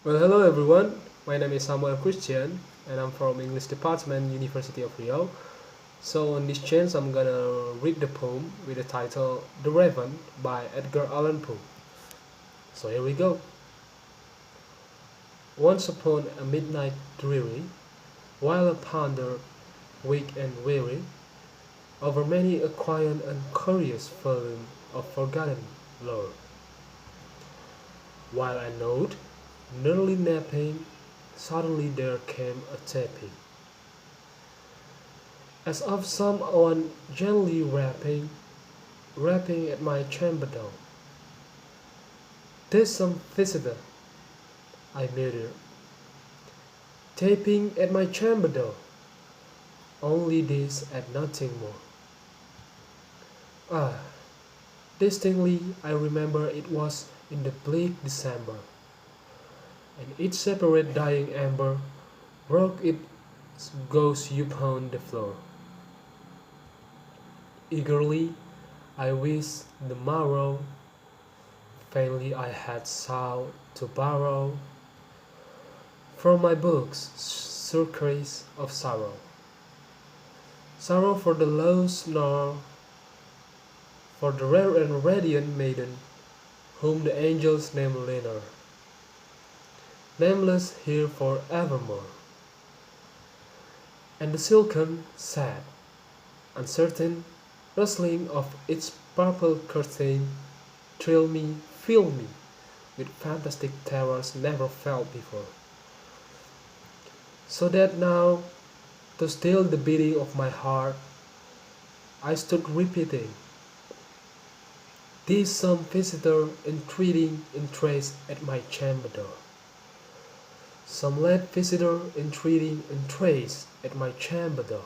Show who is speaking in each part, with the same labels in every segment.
Speaker 1: Well, hello everyone. My name is Samuel Christian, and I'm from English Department, University of Rio. So on this chance, I'm gonna read the poem with the title "The Raven" by Edgar Allan Poe. So here we go. Once upon a midnight dreary, while I pondered, weak and weary, over many a quiet and curious volume of forgotten lore, while I nodded, nearly napping, suddenly there came a tapping as of someone gently rapping at my chamber door. "'Tis some visitor," I muttered, "tapping at my chamber door, only this and nothing more." Ah, distinctly I remember it was in the bleak December, and each separate dying ember broke its ghost upon the floor. Eagerly I wished the morrow, faintly I had sought to borrow from my books surcease of sorrow. Sorrow for the lost, nor for the rare and radiant maiden whom the angels name Lenore, nameless here for evermore. And the silken, sad, uncertain rustling of its purple curtain fill me with fantastic terrors never felt before. So that now, to still the beating of my heart, I stood repeating, "'Tis some visitor entreating entrace at my chamber door. Some late visitor entreating entrace at my chamber door.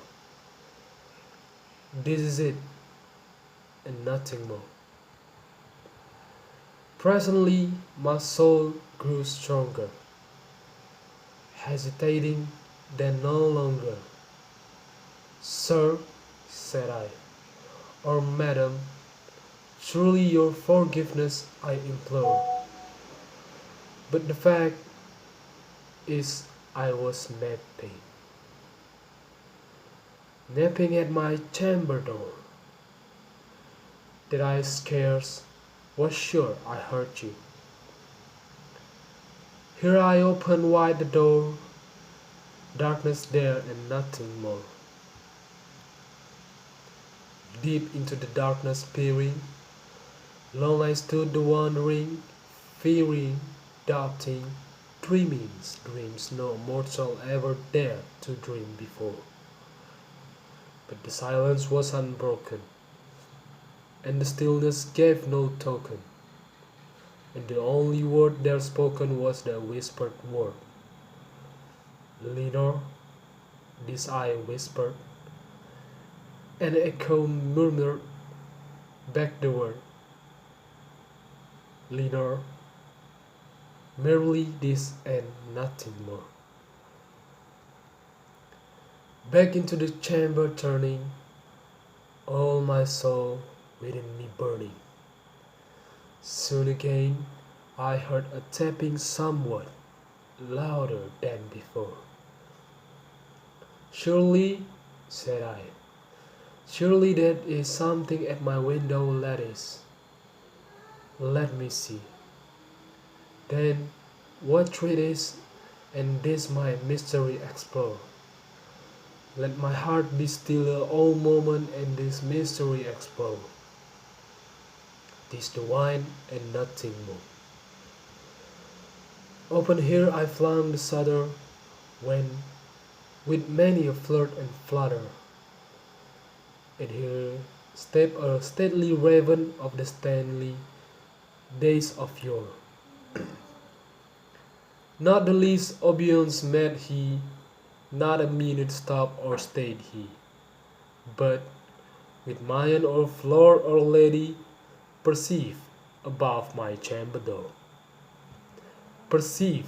Speaker 1: This is it, and nothing more." Presently my soul grew stronger, hesitating then no longer. "Sir," said I, "or madam, truly your forgiveness I implore. But the fact is I was napping at my chamber door, that I scarce was sure I heard you. Here I opened wide the door, darkness there and nothing more. Deep into the darkness peering, long I stood the wondering, fearing, doubting, dreaming dreams no mortal ever dared to dream before. But the silence was unbroken, and the stillness gave no token, and the only word there spoken was the whispered word. "Lenore," this I whispered, and echo murmured back the word. "Lenore," merely this and nothing more. Back into the chamber turning, all my soul within me burning. Soon again I heard a tapping somewhat louder than before. "Surely," said I, "surely that is something at my window lattice. Let me see. Then what treat is, and this my mystery explore. Let my heart be still all moment and this mystery explore. 'Tis the wine and nothing more." Open here I flung the shutter, when, with many a flirt and flutter, and here stepped a stately raven of the stately days of yore. Not the least obeisance made he, not a minute stopped or stayed he, but, with mien of lord or lady, perceived above my chamber door. Perceive,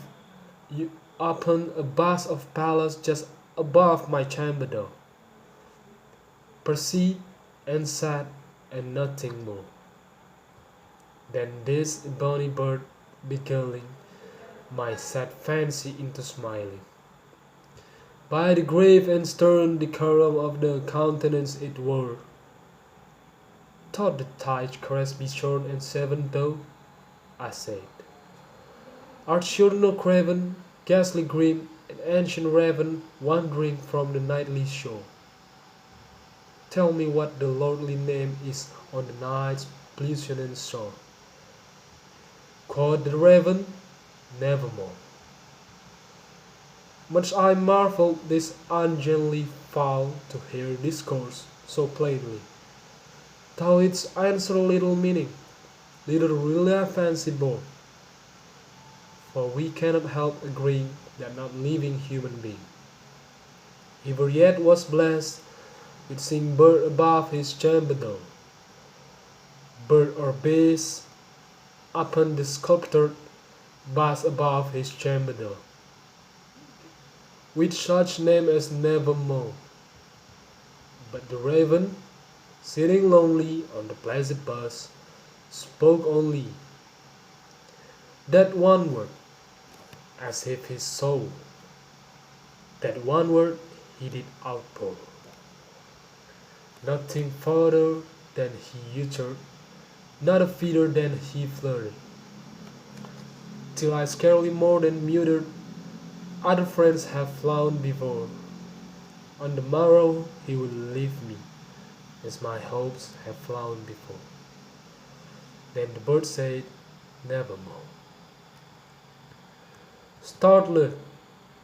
Speaker 1: you upon a vast of palace just above my chamber door. Perceived and sat and nothing more. Then this bonny bird beguiling my sad fancy into smiling. By the grave and stern decorum of the countenance it wore, thought the tide crest be shorn and seven though, I said. Art children of craven, ghastly grim, an ancient raven wandering from the nightly shore? Tell me what the lordly name is on the night's pleasant shore. Quoth the raven, nevermore. Much I marvelled this ungainly fowl to hear discourse so plainly. Thou its answer little meaning, little really I fancy bore. For we cannot help agreeing that not living human being ever yet was blessed with seeing bird above his chamber door, bird or beast upon the sculptured vase above his chamber door, with such name as nevermore. But the raven, sitting lonely on the placid bust, spoke only that one word, as if his soul, that one word he did outpour. Nothing further than he uttered, not a feather than he fluttered, till I scarcely more than muttered, other friends have flown before. On the morrow he will leave me, as my hopes have flown before. Then the bird said, nevermore. Startled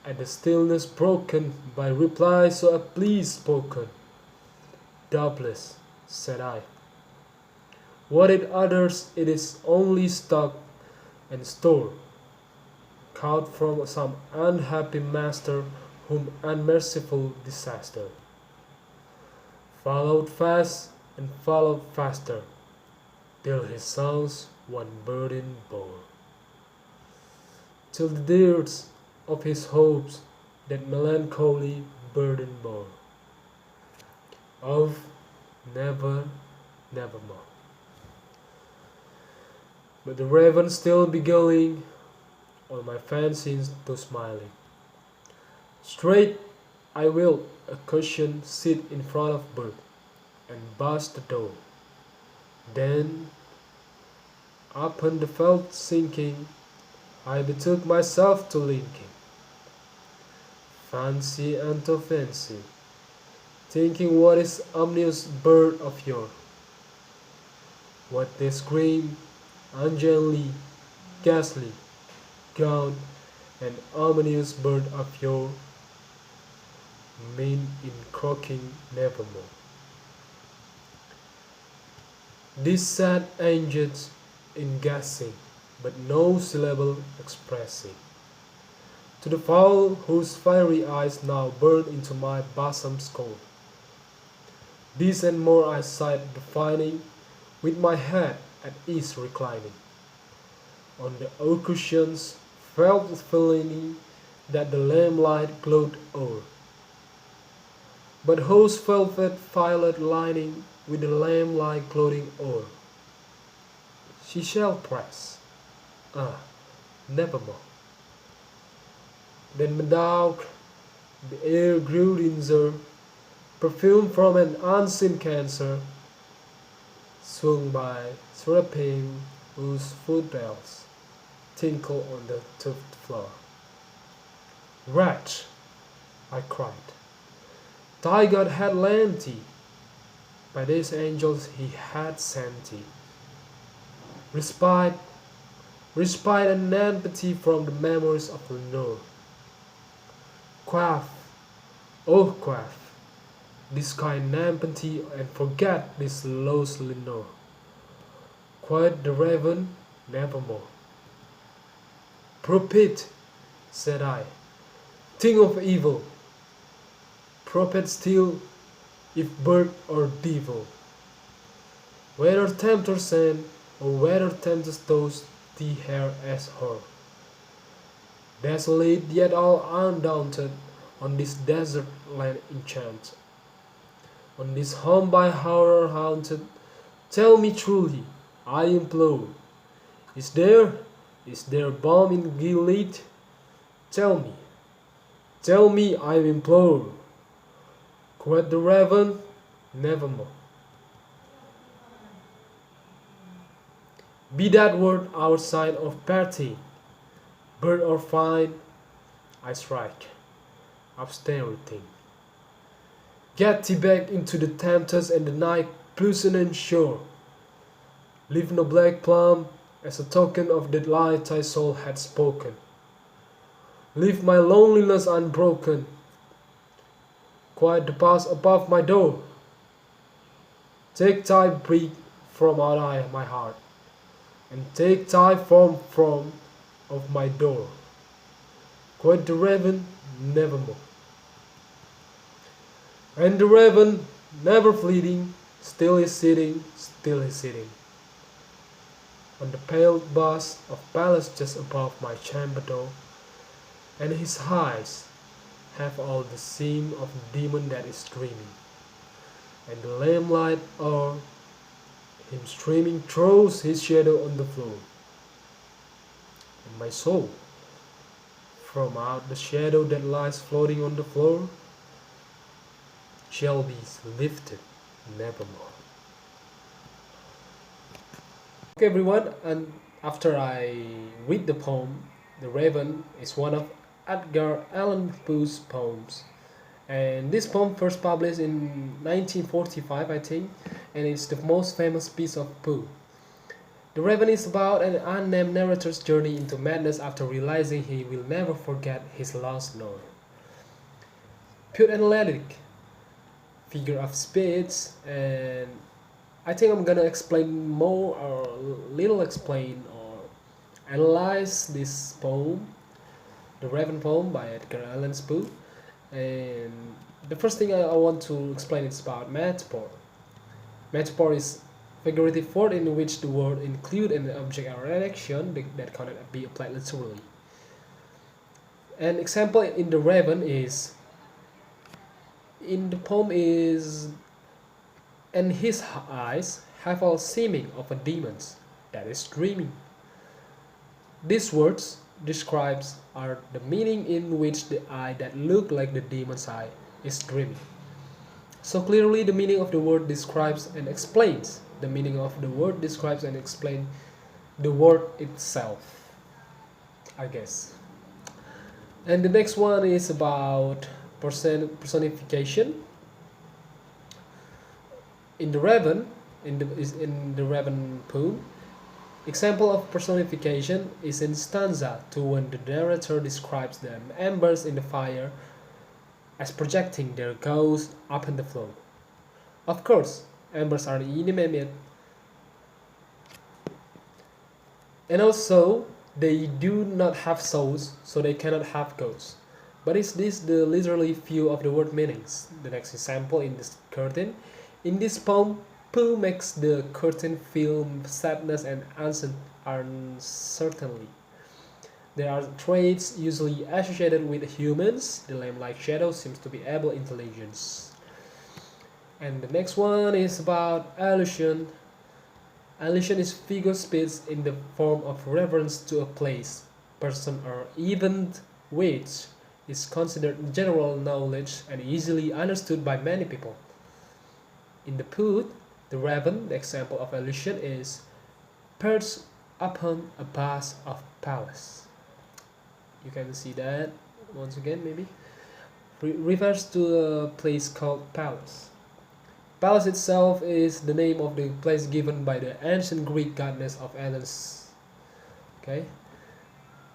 Speaker 1: at the stillness broken by reply so aptly spoken, doubtless, said I, what it utters it is only stock and store, caught from some unhappy master whom unmerciful disaster followed fast and followed faster, till his sons one burden bore, till the dearth of his hopes that melancholy burden bore, of never, nevermore. But the raven still beguiling all my fancies to smiling. Straight I will a cushion sit in front of bird, and bust the door. Then, upon the felt sinking, I betook myself to linking fancy unto fancy, thinking what is omnious bird of yore, what this grim, ungainly, ghastly, gaunt, and ominous bird of yore mean in croaking nevermore. These sad angels in guessing, but no syllable expressing, to the fowl whose fiery eyes now burn into my bosom's cold. This and more I sighed defining, with my head at ease reclining on the cushions, felt feeling that the lamplight glowed o'er, but whose velvet violet lining with the lamplight gloating o'er, she shall press, nevermore. Then medoc the air grew denser, perfume from an unseen cancer, swung by seraphim whose footbells tinkle on the tufted floor. Wretch, I cried, thy God had lent thee, by these angels he had sent thee, respite, respite and empathy from the memories of Lenore. Quaff, oh quaff, this kind empathy and forget this lost Lenore. Quoth the raven, nevermore. Prophet, said I, think of evil. Prophet still, if bird or devil. Whether tempter send, or whether temptest those thee here as her. Desolate yet all undaunted, on this desert land enchanted, on this home by horror haunted, tell me truly, I implore, is there Is there balm in Gilead? Tell me, I implore. Quoth the raven, nevermore. Be that word our sign of parting, bird or fine, I strike, austerity. Get thee back into the tempest and the night Plusian shore. Leave no black plum as a token of the light thy soul had spoken. Leave my loneliness unbroken. Quiet the past above my door. Take thy breath from out my heart, and take thy form from of my door. Quoth the raven, nevermore. And the raven, never fleeting, still is sitting on the pale bust of palace just above my chamber door, and his eyes have all the seam of a demon that is dreaming, and the lamplight o'er him streaming throws his shadow on the floor. And my soul, from out the shadow that lies floating on the floor, shall be lifted nevermore. Okay everyone, and after I read the poem, The Raven is one of Edgar Allan Poe's poems. And this poem first published in 1945, I think, and it's the most famous piece of Poe. The Raven is about an unnamed narrator's journey into madness after realizing he will never forget his lost lord. Pure analytic, figure of speech, and I think I'm gonna explain more or little explain or analyze this poem, The Raven poem by Edgar Allan Poe. And the first thing I want to explain is about metaphor. Metaphor is figurative word in which the word include an object or an action that cannot be applied literally. An example in The Raven is, in the poem is, and his eyes have all seeming of a demon's that is dreaming. These words describes are the meaning in which the eye that look like the demon's eye is dreaming. So clearly the meaning of the word describes and explains. The meaning of the word describes and explains the word itself, I guess. And the next one is about personification. In the Raven, in the Raven poem, example of personification is in stanza 2 when the narrator describes the embers in the fire as projecting their ghosts up in the flow. Of course, embers are inanimate, and also they do not have souls, so they cannot have ghosts. But is this the literally view of the word meanings? The next example in this curtain. In this poem, Poe makes the curtain feel sadness and uncertainty. There are traits usually associated with humans. The lamb-like shadow seems to be able intelligence. And the next one is about allusion. Allusion is figure speech in the form of reference to a place, person, or event which is considered general knowledge and easily understood by many people. In the poem, The Raven, the example of allusion is perched upon a vast of palace. You can see that once again, maybe. Refers to a place called palace. Palace itself is the name of the place given by the ancient Greek goddess of Athens. Okay.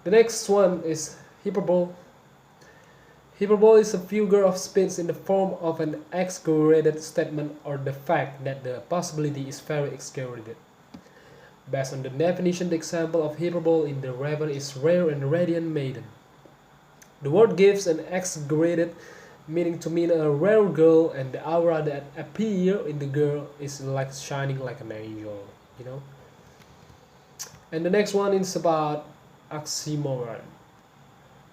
Speaker 1: The next one is hyperbole. Hyperbole is a figure of speech in the form of an exaggerated statement or the fact that the possibility is very exaggerated. Based on the definition, the example of hyperbole in The Raven is rare and radiant maiden. The word gives an exaggerated meaning to mean a rare girl, and the aura that appears in the girl is like shining like an angel, you know. And the next one is about oxymoron.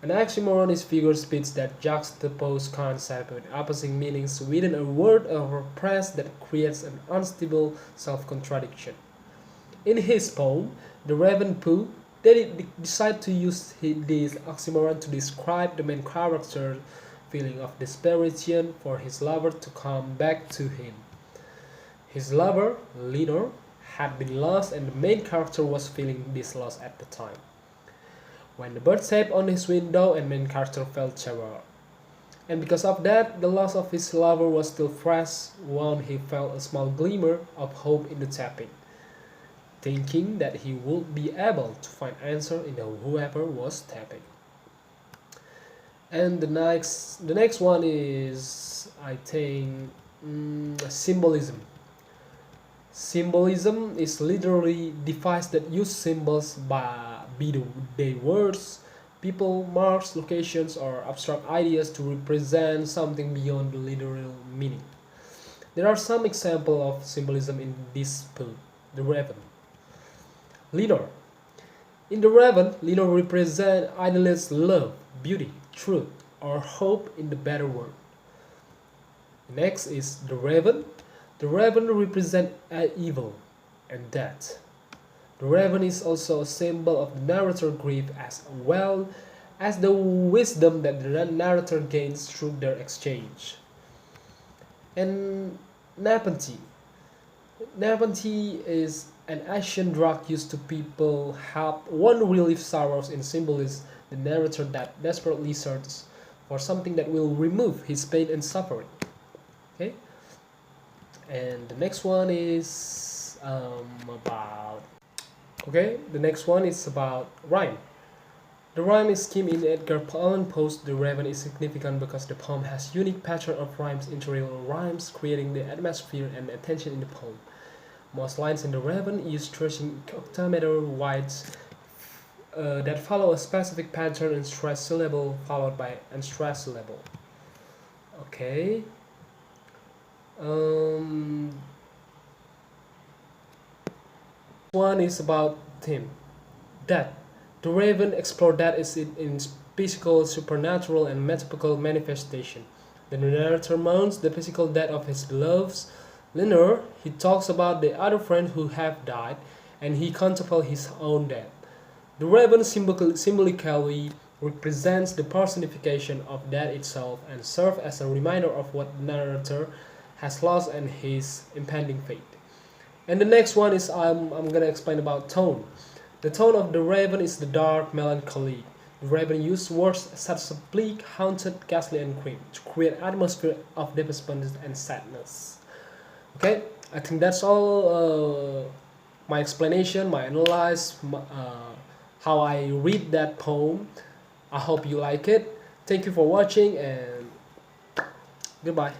Speaker 1: An oxymoron is figure speech that juxtaposes concepts with opposing meanings within a word or a phrase that creates an unstable self-contradiction. In his poem, The Raven Poe, they decide to use this oxymoron to describe the main character's feeling of desperation for his lover to come back to him. His lover, Lenore, had been lost, and the main character was feeling this loss at the time. When the bird tapped on his window, and main character felt terror. And because of that, the loss of his lover was still fresh when he felt a small glimmer of hope in the tapping, thinking that he would be able to find answer in whoever was tapping. And the next one is, I think, symbolism. Symbolism is literally device that use symbols be they words, people, marks, locations, or abstract ideas to represent something beyond the literal meaning. There are some examples of symbolism in this poem. The Raven. Lenore. In The Raven, Lenore represents idealized love, beauty, truth, or hope in the better world. Next is The Raven. The Raven represents evil and death. The Raven is also a symbol of the narrator's grief as well as the wisdom that the narrator gains through their exchange. And Nepenthe. Nepenthe is an ancient drug used to people help one relieve sorrows in symbolism the narrator that desperately searches for something that will remove his pain and suffering. Okay? And the next one is the next one is about rhyme. The rhyme scheme in Edgar Allan Poe's The Raven is significant because the poem has unique pattern of rhymes, interreal rhymes, creating the atmosphere and attention in the poem. Most lines in The Raven use stretching octameter wides that follow a specific pattern in stressed syllable followed by unstressed syllable. Okay. One is about theme. Death. The Raven explored that is in physical, supernatural, and metaphysical manifestation. The narrator mourns the physical death of his beloveds. Lenore, he talks about the other friends who have died, and he contemplates his own death. The Raven symbolically represents the personification of death itself and serves as a reminder of what the narrator has lost and his impending fate. And the next one is I'm gonna explain about tone. The tone of The Raven is the dark melancholy. The Raven used words such as bleak, haunted, ghastly, and grim to create an atmosphere of disappointment and sadness. Okay, I think that's all my explanation, my analysis, how I read that poem. I hope you like it. Thank you for watching and goodbye.